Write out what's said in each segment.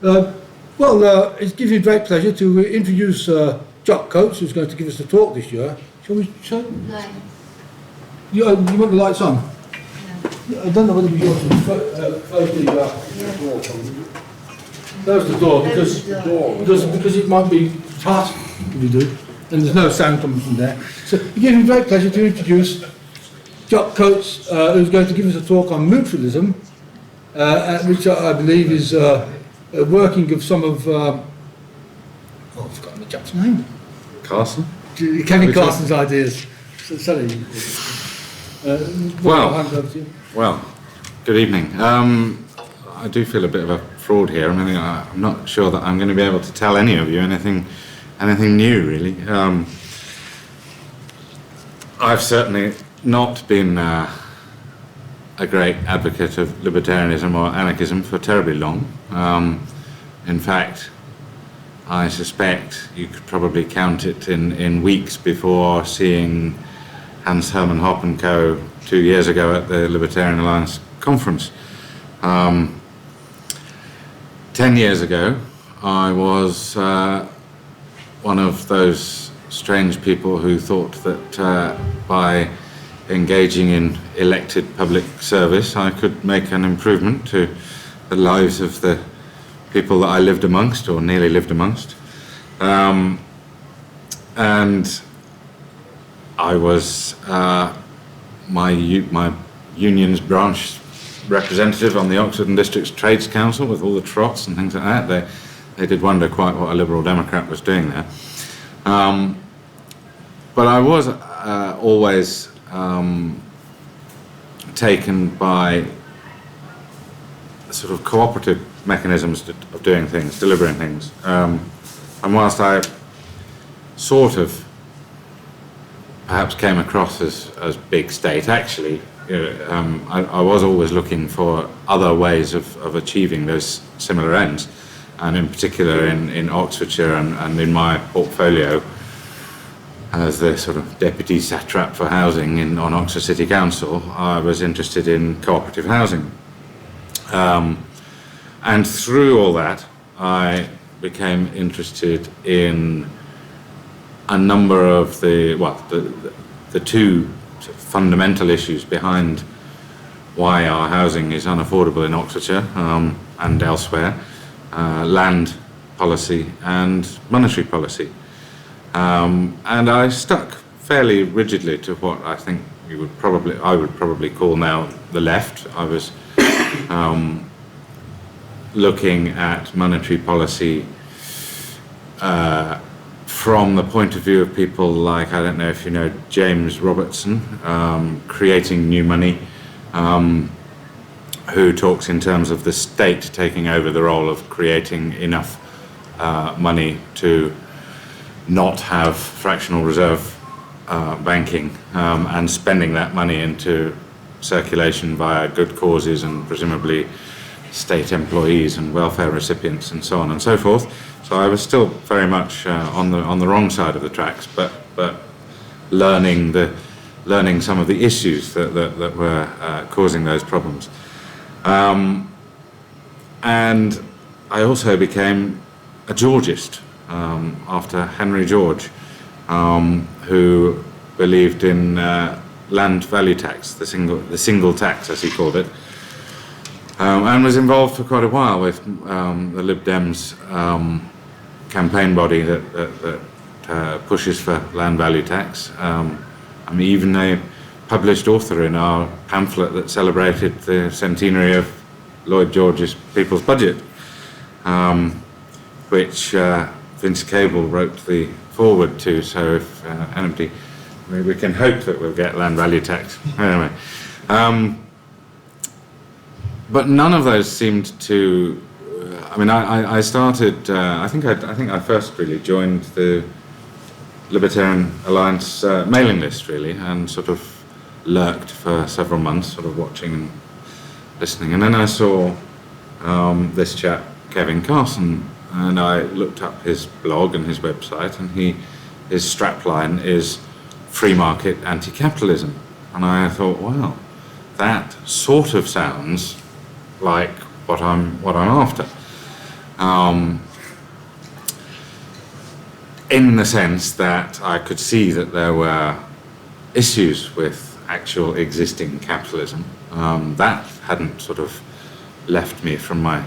It gives me great pleasure to introduce Jock Coates, who's going to give us a talk this year. Shall we show? No. You want the lights on? No. I don't know whether we ought to close the door. Close the door because it might be hot if you do, and there's no sound coming from there. So it gives me great pleasure to introduce Jock Coates, who's going to give us a talk on mutualism, which I believe is a working of some of I've forgotten the chap's name. Carson? Kevin Carson's ideas. So, sorry. Well, good evening. I do feel a bit of a fraud here. I mean, I'm not sure that I'm going to be able to tell any of you anything new, really. I've certainly not been a great advocate of libertarianism or anarchism for terribly long. In fact, I suspect you could probably count it in weeks before seeing Hans Hermann Hoppe and Co. 2 years ago at the Libertarian Alliance conference. 10 years ago, I was one of those strange people who thought that by engaging in elected public service, I could make an improvement to the lives of the people that I lived amongst, or nearly lived amongst. And I was my union's branch representative on the Oxford and Districts Trades Council with all the trots and things like that. They did wonder quite what a Liberal Democrat was doing there. But I was always taken by sort of cooperative mechanisms of doing things, delivering things. And whilst I sort of perhaps came across as big state, actually, I was always looking for other ways of achieving those similar ends. And in particular in Oxfordshire and in my portfolio as the sort of deputy satrap for housing on Oxford City Council, I was interested in cooperative housing. And through all that, I became interested in a number of the two sort of fundamental issues behind why our housing is unaffordable in Oxfordshire and elsewhere, land policy and monetary policy. And I stuck fairly rigidly to what I think I would probably call now the left. I was looking at monetary policy from the point of view of people like, I don't know if you know James Robertson, Creating New Money, who talks in terms of the state taking over the role of creating enough money to not have fractional reserve banking and spending that money into circulation via good causes and presumably state employees and welfare recipients and so on and so forth. So I was still very much on the wrong side of the tracks, but learning some of the issues that were causing those problems. And I also became a Georgist after Henry George, who believed in land value tax, the single tax as he called it, and was involved for quite a while with the Lib Dems campaign body that pushes for land value tax. I'm even a published author in our pamphlet that celebrated the centenary of Lloyd George's People's Budget, which Vince Cable wrote the foreword to, so if anybody, we can hope that we'll get land value tax. Anyway, but none of those seemed to. I mean, I started. I think I first really joined the Libertarian Alliance mailing list, really, and sort of lurked for several months, sort of watching and listening. And then I saw this chap, Kevin Carson, and I looked up his blog and his website, and his strapline is free market anti-capitalism. And I thought, wow, that sort of sounds like what I'm after. in the sense that I could see that there were issues with actual existing capitalism. That hadn't sort of left me from my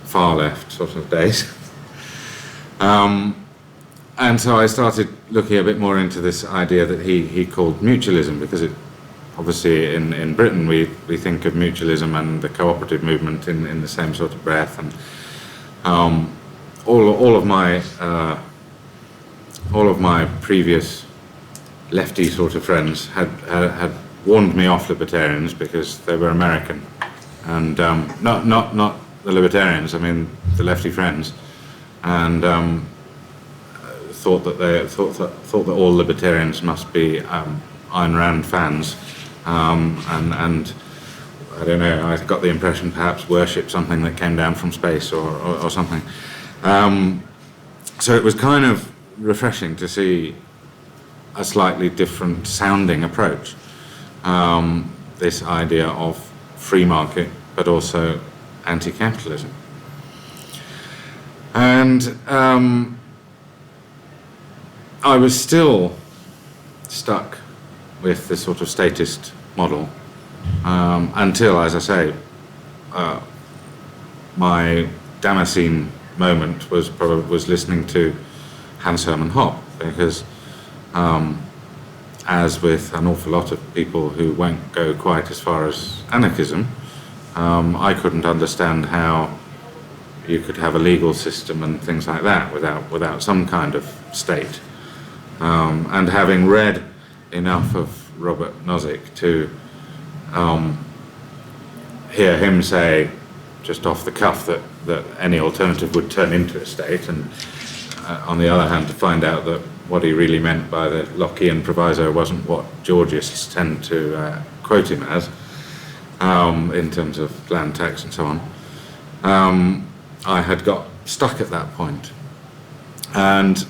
far left sort of days. And so I started looking a bit more into this idea that he called mutualism, because it obviously in Britain we think of mutualism and the cooperative movement in the same sort of breath, and all of my previous lefty sort of friends had warned me off libertarians because they were American, and not the libertarians, I mean the lefty friends, and thought that all libertarians must be Ayn Rand fans, and I don't know, I got the impression perhaps worship something that came down from space or something. So it was kind of refreshing to see a slightly different sounding approach. This idea of free market, but also anti-capitalism. And I was still stuck with this sort of statist model until, as I say, my Damascene moment was listening to Hans Hermann Hoppe, because as with an awful lot of people who won't go quite as far as anarchism, I couldn't understand how you could have a legal system and things like that without some kind of state. And having read enough of Robert Nozick to hear him say, just off the cuff, that any alternative would turn into a state, and on the other hand to find out that what he really meant by the Lockean proviso wasn't what Georgists tend to quote him as, in terms of land tax and so on. I had got stuck at that point. And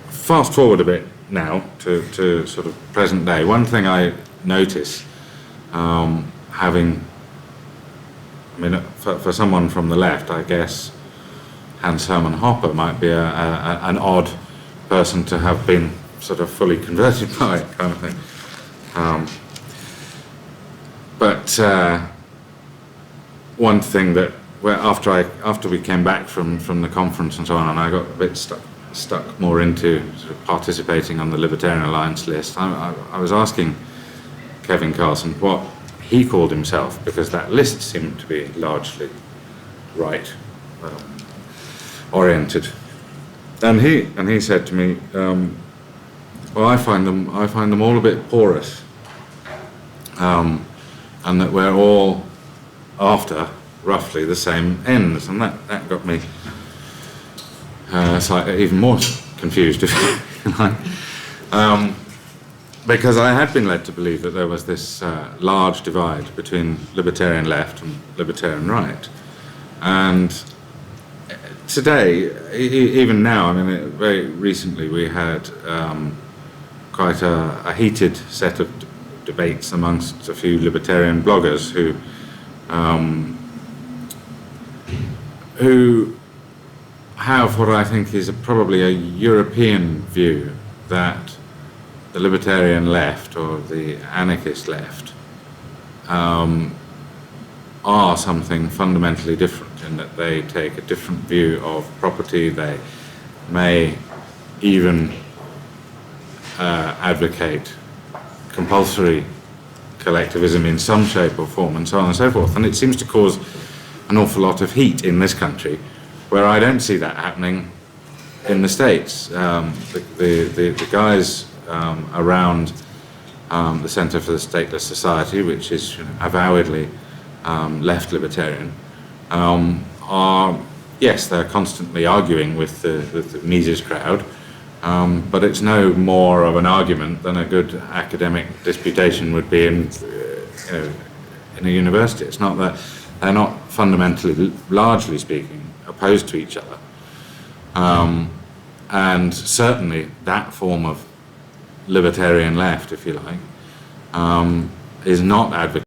fast forward a bit now to sort of present day. One thing I notice, for someone from the left, I guess Hans Hermann Hoppe might be an odd person to have been sort of fully converted by it, kind of thing. But one thing that, after we came back from the conference and so on, and I got a bit stuck more into sort of participating on the Libertarian Alliance list, I was asking Kevin Carlson what he called himself, because that list seemed to be largely right oriented, and he said to me, well, I find them all a bit porous, and that we're all after roughly the same ends, and that got me slightly even more confused, if you like, because I had been led to believe that there was this large divide between libertarian left and libertarian right, and today, even now, I mean, very recently we had quite a heated set of debates amongst a few libertarian bloggers who have what I think is probably a European view that the libertarian left or the anarchist left are something fundamentally different, in that they take a different view of property. They may even advocate compulsory collectivism in some shape or form, and so on and so forth. And it seems to cause an awful lot of heat in this country, where I don't see that happening in the States. The guys around the Centre for the Stateless Society, which is avowedly left libertarian, are, yes, they're constantly arguing with the Mises crowd, but it's no more of an argument than a good academic disputation would be in a university. It's not that they're not fundamentally, largely speaking, opposed to each other, and certainly that form of libertarian left, if you like, is not advocated